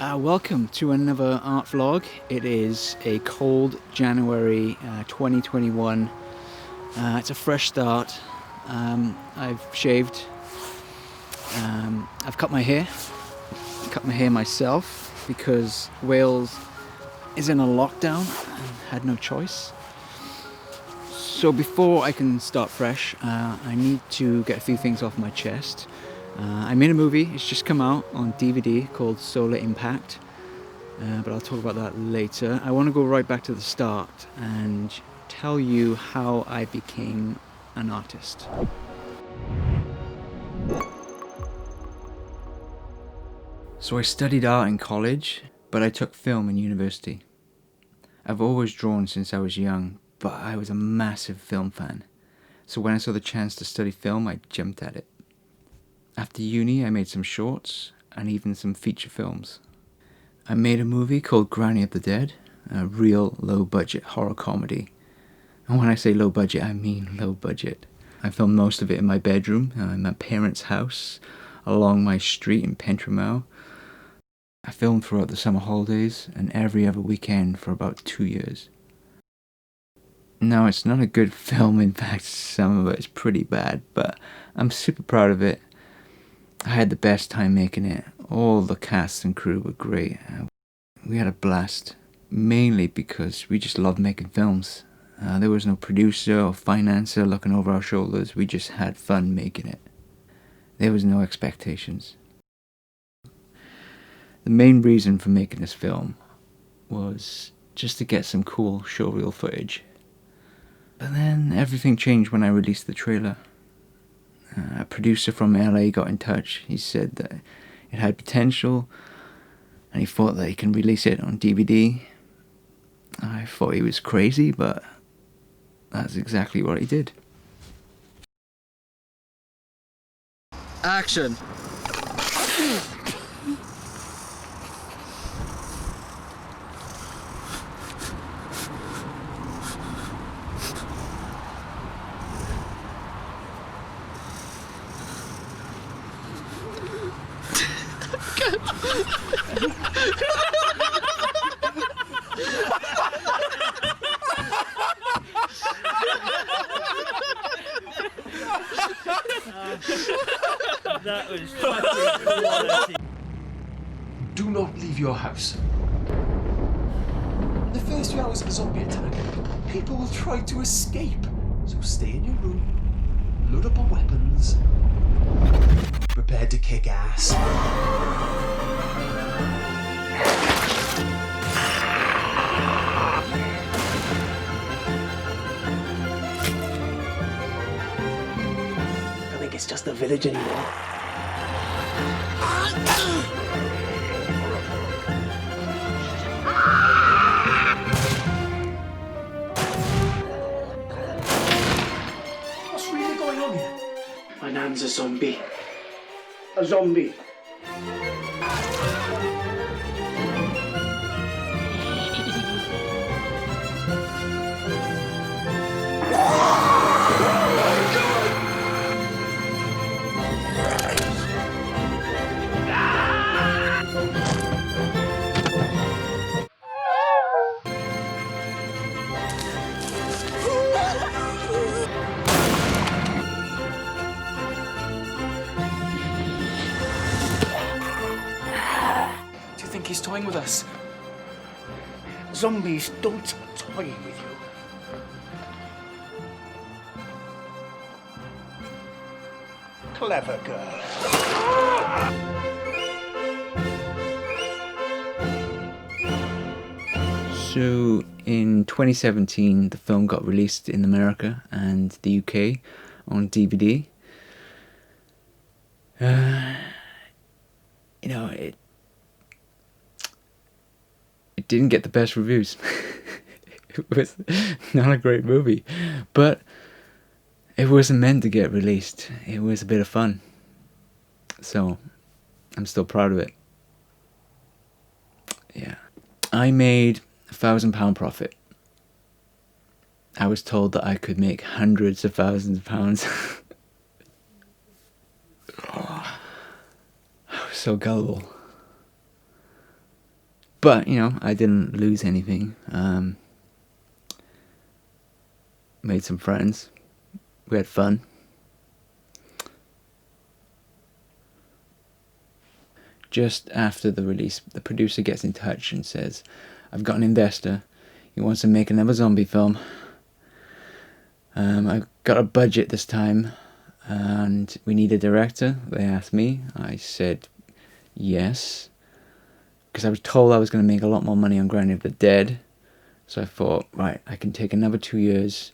Welcome to another art vlog. It is a cold January 2021. It's a fresh start. I've shaved. I've cut my hair. Cut my hair myself because Wales is in a lockdown and had no choice. So before I can start fresh, I need to get a few things off my chest. I made a movie, it's just come out on DVD called Solar Impact, but I'll talk about that later. I want to go right back to the start and tell you how I became an artist. So I studied art in college, but I took film in university. I've always drawn since I was young, but I was a massive film fan. So when I saw the chance to study film, I jumped at it. After uni, I made some shorts and even some feature films. I made a movie called Granny of the Dead, a real low-budget horror comedy. And when I say low budget, I mean low budget. I filmed most of it in my bedroom, in my parents' house, along my street in Pentremau. I filmed throughout the summer holidays and every other weekend for about 2 years. Now, it's not a good film, in fact, some of it is pretty bad, but I'm super proud of it. I had the best time making it. All the cast and crew were great. We had a blast, mainly because we just loved making films. There was no producer or financer looking over our shoulders. We just had fun making it. There was no expectations. The main reason for making this film was just to get some cool showreel footage. But then everything changed when I released the trailer. A producer from LA got in touch. He said that it had potential and he thought that he can release it on DVD. I thought he was crazy, but that's exactly what he did. Action! That was fucking quality. Do not leave your house. In the first few hours of a zombie attack, people will try to escape. So stay in your room, load up on weapons, prepare to kick ass. I think it's just a village anymore. What's really going on here? My nan's a zombie. A zombie? Do you think he's toying with us? Zombies don't toy with you. Clever girl. So in 2017, the film got released in America and the UK on DVD. It didn't get the best reviews. It was not a great movie, but it wasn't meant to get released. It was a bit of fun. So I'm still proud of it. Yeah. I made £1,000 profit. I was told that I could make hundreds of thousands of pounds. I was so gullible. But, I didn't lose anything. Made some friends. We had fun. Just after the release, the producer gets in touch and says, I've got an investor. He wants to make another zombie film. I've got a budget this time, and we need a director. They asked me. I said yes, because I was told I was going to make a lot more money on Ground of the Dead. So I thought, right, I can take another 2 years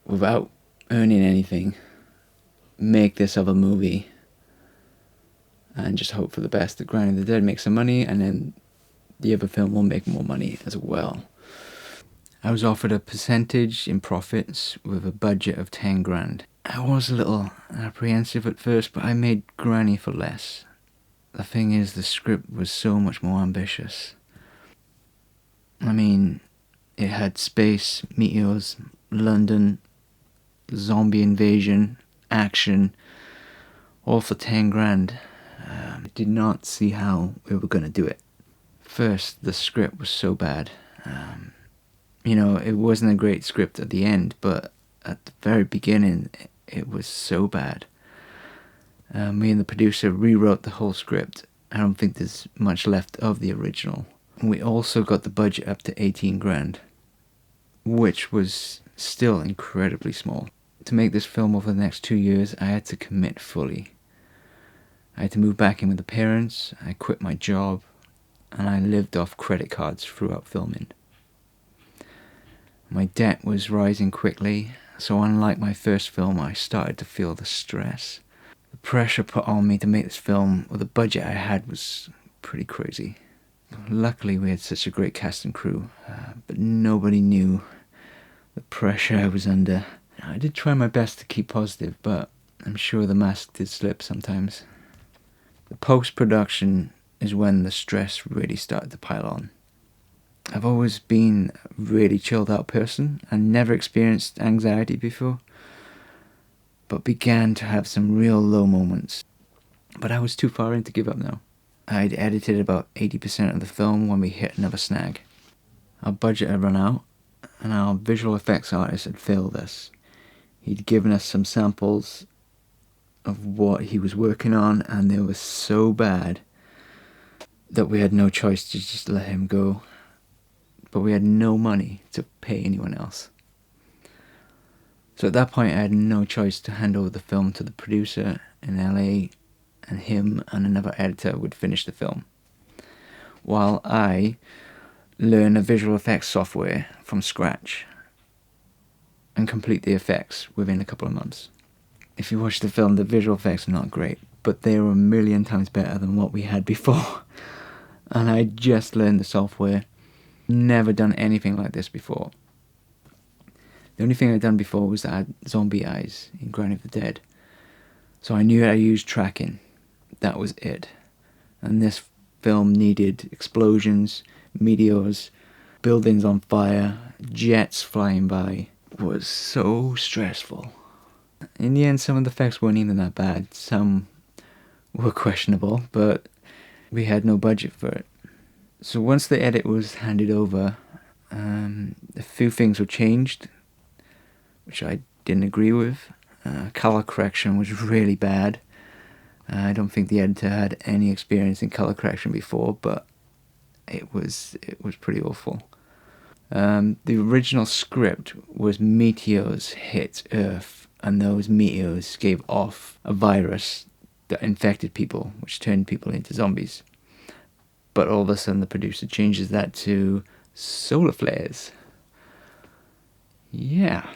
without earning anything, make this other movie, and just hope for the best that Ground of the Dead makes some money, and then the other film will make more money as well. I was offered a percentage in profits with a budget of 10 grand. I was a little apprehensive at first, but I made Granny for less. The thing is, the script was so much more ambitious. I mean, it had space, meteors, London, zombie invasion, action, all for 10 grand. I did not see how we were going to do it. First, the script was so bad. It wasn't a great script at the end, but at the very beginning, it was so bad. Me and the producer rewrote the whole script. I don't think there's much left of the original. We also got the budget up to 18 grand, which was still incredibly small. To make this film over the next 2 years, I had to commit fully. I had to move back in with the parents, I quit my job, and I lived off credit cards throughout filming. My debt was rising quickly, so unlike my first film, I started to feel the stress. The pressure put on me to make this film with the budget I had was pretty crazy. Luckily, we had such a great cast and crew, but nobody knew the pressure I was under. I did try my best to keep positive, but I'm sure the mask did slip sometimes. The post-production is when the stress really started to pile on. I've always been a really chilled out person and never experienced anxiety before, but began to have some real low moments. But I was too far in to give up now. I'd edited about 80% of the film when we hit another snag. Our budget had run out, and our visual effects artist had failed us. He'd given us some samples of what he was working on, and they were so bad that we had no choice to just let him go. But we had no money to pay anyone else. So at that point I had no choice to hand over the film to the producer in LA, and him and another editor would finish the film, while I learn a visual effects software from scratch and complete the effects within a couple of months. If you watch the film, the visual effects are not great, but they were a million times better than what we had before. And I just learned the software. Never done anything like this before. The only thing I'd done before was add zombie eyes in Ground of the Dead. So I knew I used tracking. That was it. And this film needed explosions, meteors, buildings on fire, jets flying by. It was so stressful. In the end, some of the effects weren't even that bad. Some were questionable, but we had no budget for it. So once the edit was handed over, a few things were changed, which I didn't agree with. Color correction was really bad. I don't think the editor had any experience in color correction before, but it was pretty awful. The original script was meteors hit Earth, and those meteors gave off a virus that infected people, which turned people into zombies. But all of a sudden the producer changes that to solar flares. Yeah,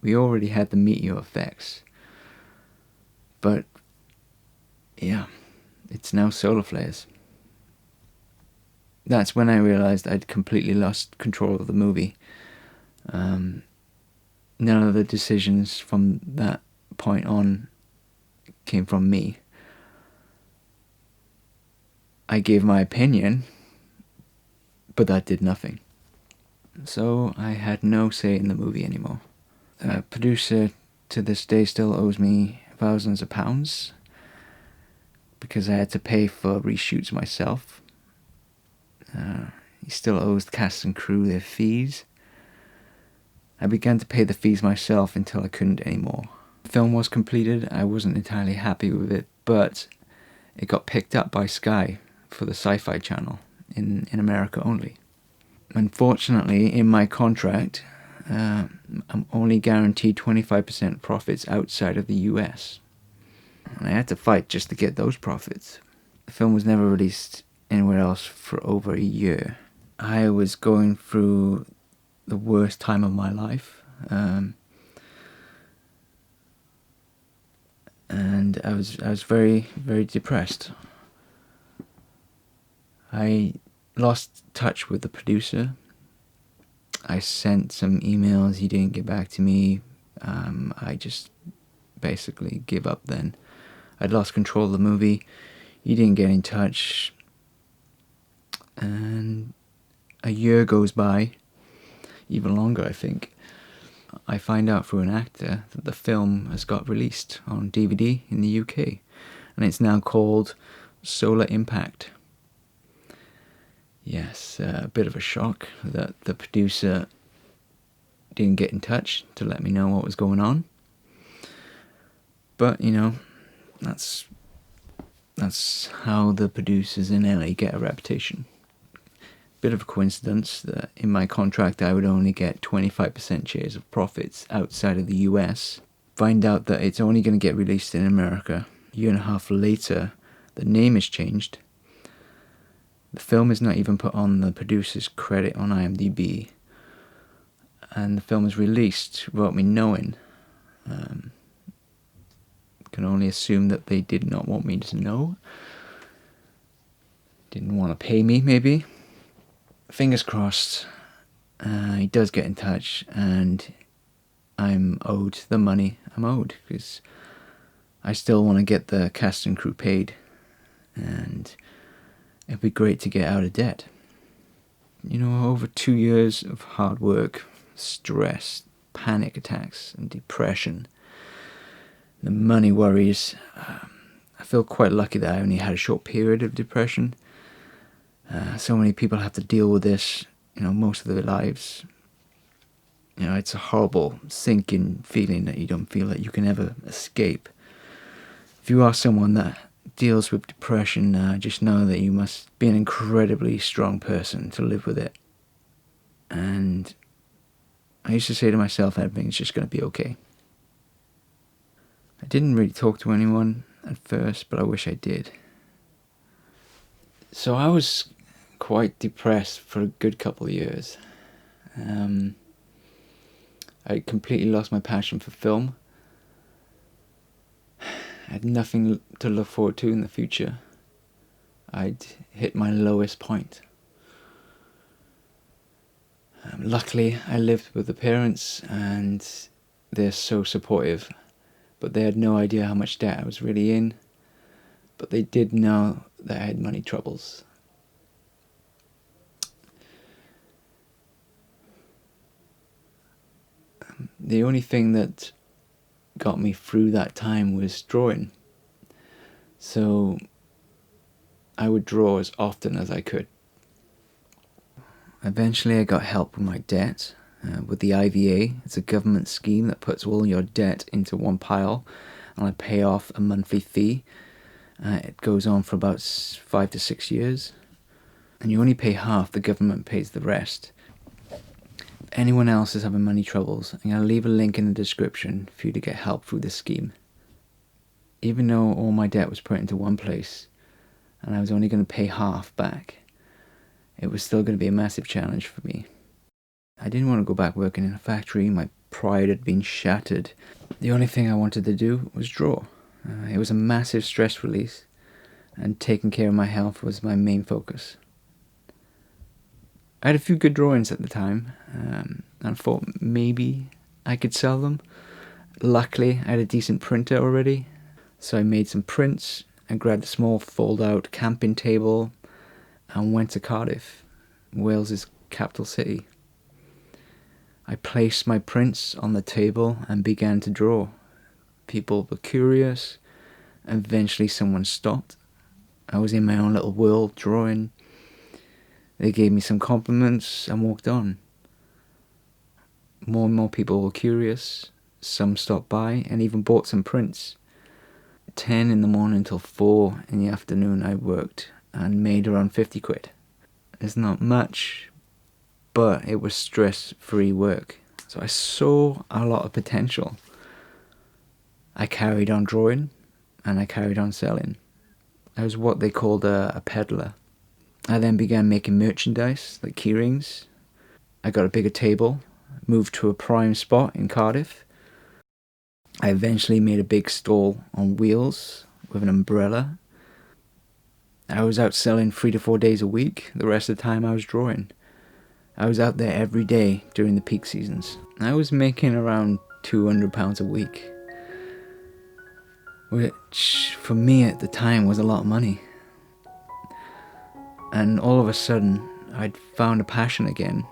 we already had the meteor effects. But yeah, it's now solar flares. That's when I realized I'd completely lost control of the movie. None of the decisions from that point on came from me. I gave my opinion, but that did nothing. So I had no say in the movie anymore. The producer to this day still owes me thousands of pounds, because I had to pay for reshoots myself. He still owes the cast and crew their fees. I began to pay the fees myself until I couldn't anymore. The film was completed. I wasn't entirely happy with it, but it got picked up by Sky for the Sci-Fi Channel in America only. Unfortunately, in my contract, I'm only guaranteed 25% profits outside of the US. And I had to fight just to get those profits. The film was never released anywhere else for over a year. I was going through the worst time of my life. And I was very, very depressed. I lost touch with the producer. I sent some emails, he didn't get back to me. I just basically give up then. I'd lost control of the movie. He didn't get in touch. And a year goes by, even longer I think. I find out through an actor that the film has got released on DVD in the UK. And it's now called Solar Impact. Yes, a bit of a shock that the producer didn't get in touch to let me know what was going on. But, you know, that's how the producers in LA get a reputation. Bit of a coincidence that in my contract I would only get 25% shares of profits outside of the US. Find out that it's only going to get released in America. A year and a half later, the name is changed. The film is not even put on the producer's credit on IMDb. And the film is released without me knowing. Can only assume that they did not want me to know. Didn't want to pay me, maybe. Fingers crossed. He does get in touch, and I'm owed the money I'm owed, because I still want to get the cast and crew paid, and it'd be great to get out of debt. You know, over 2 years of hard work, stress, panic attacks, and depression, the money worries. I feel quite lucky that I only had a short period of depression. So many people have to deal with this, you know, most of their lives. You know, it's a horrible, sinking feeling that you don't feel that you can ever escape. If you are someone that deals with depression, just know that you must be an incredibly strong person to live with it. And I used to say to myself, everything's just going to be okay. I didn't really talk to anyone at first, but I wish I did. So I was quite depressed for a good couple of years. I completely lost my passion for film. I had nothing to look forward to in the future. I'd hit my lowest point. Luckily, I lived with the parents, and they're so supportive. But they had no idea how much debt I was really in. But they did know that I had money troubles. The only thing that got me through that time was drawing. So I would draw as often as I could. Eventually I got help with my debt. With the IVA, it's a government scheme that puts all your debt into one pile, and I pay off a monthly fee. It goes on for about 5 to 6 years, and you only pay half, the government pays the rest. If anyone else is having money troubles, I'm going to leave a link in the description for you to get help through this scheme. Even though all my debt was put into one place, and I was only going to pay half back, it was still going to be a massive challenge for me. I didn't want to go back working in a factory. My pride had been shattered. The only thing I wanted to do was draw. It was a massive stress release, and taking care of my health was my main focus. I had a few good drawings at the time, and I thought maybe I could sell them. Luckily, I had a decent printer already, so I made some prints and grabbed a small fold-out camping table and went to Cardiff, Wales's capital city. I placed my prints on the table and began to draw. People were curious, and eventually someone stopped I was in my own little world drawing. They gave me some compliments and walked on. More and more people were curious. Some stopped by and even bought some prints. 10 in the morning till 4 in the afternoon I worked and made around 50 quid. It's not much, but it was stress-free work. So I saw a lot of potential. I carried on drawing and I carried on selling. I was what they called a peddler. I then began making merchandise like keyrings. I got a bigger table, moved to a prime spot in Cardiff. I eventually made a big stall on wheels with an umbrella. I was out selling 3 to 4 days a week. The rest of the time I was drawing. I was out there every day during the peak seasons. I was making around £200 a week, which for me at the time was a lot of money. And all of a sudden, I'd found a passion again.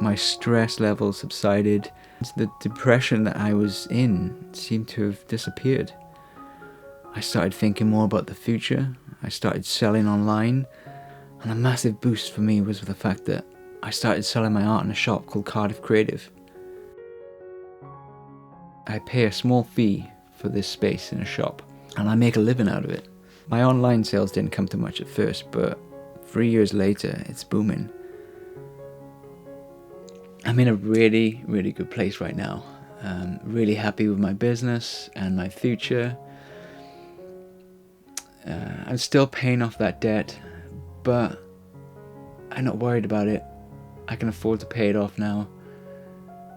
My stress levels subsided. The depression that I was in seemed to have disappeared. I started thinking more about the future. I started selling online. And a massive boost for me was the fact that I started selling my art in a shop called Cardiff Creative. I pay a small fee for this space in a shop, and I make a living out of it. My online sales didn't come to much at first, but 3 years later, it's booming. I'm in a really, really good place right now. Really happy with my business and my future. I'm still paying off that debt, but I'm not worried about it. I can afford to pay it off now,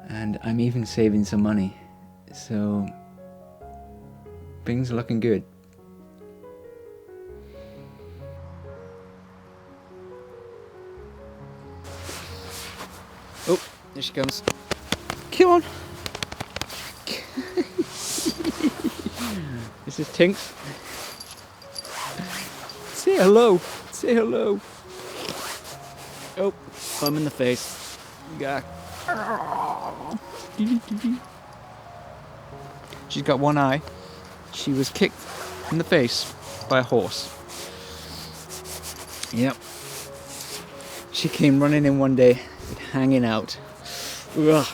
and I'm even saving some money. So things are looking good. Oh, there she comes. Come on. This is Tinks. Say hello. Say hello. Oh, thumb in the face. Gah. She's got one eye. She was kicked in the face by a horse. Yep. She came running in one day, hanging out. Ugh.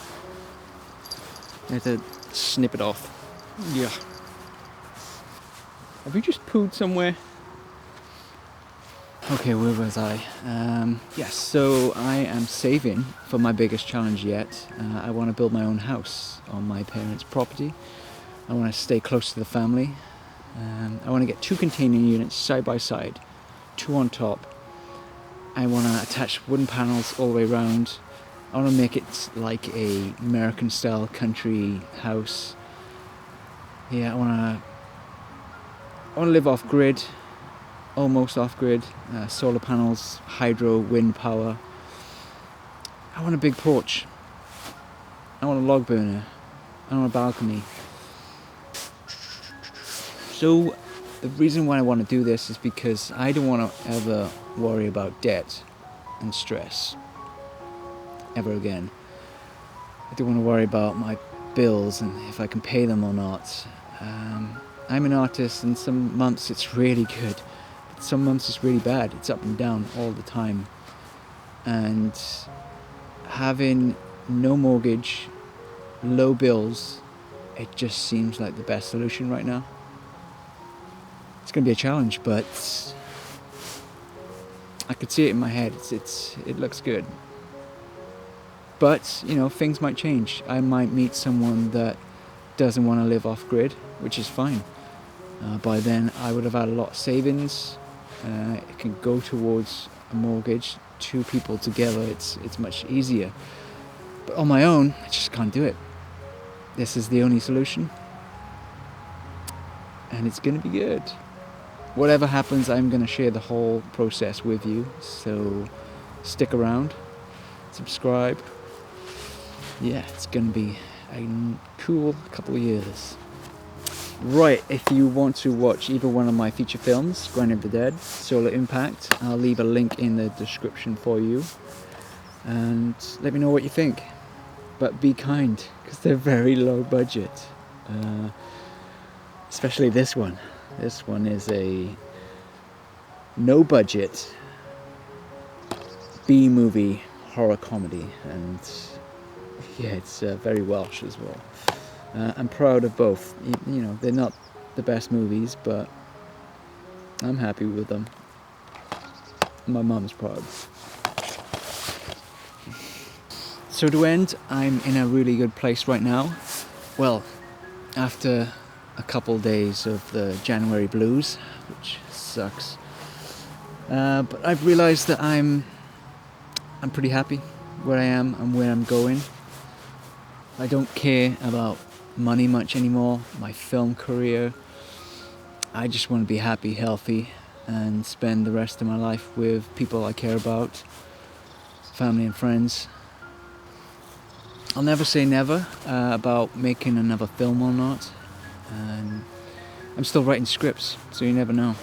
I had to snip it off. Yeah. Have you just pooed somewhere? Okay, where was I? Yes, so I am saving for my biggest challenge yet. I want to build my own house on my parents' property. I want to stay close to the family. I want to get 2 containing units side by side, 2 on top. I want to attach wooden panels all the way around. I want to make it like a American style country house. Yeah, I want to live off grid. Almost off-grid, solar panels, hydro, wind power. I want a big porch. I want a log burner. I want a balcony. So the reason why I want to do this is because I don't want to ever worry about debt and stress ever again. I don't want to worry about my bills and if I can pay them or not. I'm an artist, and some months it's really good. Some months it's really bad. It's up and down all the time. And having no mortgage, low bills, it just seems like the best solution right now. It's going to be a challenge, but I could see it in my head. It looks good. But, you know, things might change. I might meet someone that doesn't want to live off grid, which is fine. By then I would have had a lot of savings. It can go towards a mortgage. 2 people together, it's much easier. But on my own, I just can't do it. This is the only solution. And it's going to be good. Whatever happens, I'm going to share the whole process with you. So stick around, subscribe. Yeah, it's going to be a cool couple of years. Right, if you want to watch either one of my feature films, Grind of the Dead, Solar Impact, I'll leave a link in the description for you. And let me know what you think. But be kind, because they're very low budget. Especially this one. This one is a no budget B movie horror comedy, and yeah, it's very Welsh as well. I'm proud of both. You know, they're not the best movies, but I'm happy with them. My mum's proud. So to end, I'm in a really good place right now. Well, after a couple days of the January blues, which sucks. But I've realised that I'm pretty happy where I am and where I'm going. I don't care about money much anymore, my film career. I just want to be happy, healthy, and spend the rest of my life with people I care about, family and friends. I'll never say never about making another film or not. And I'm still writing scripts, so you never know.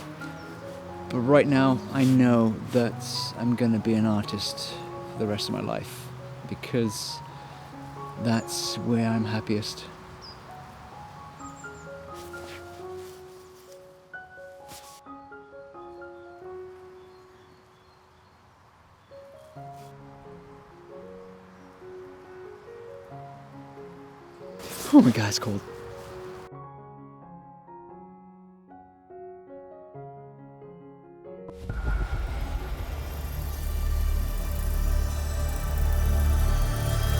But right now, I know that I'm going to be an artist for the rest of my life, because that's where I'm happiest. Oh my God, it's cold.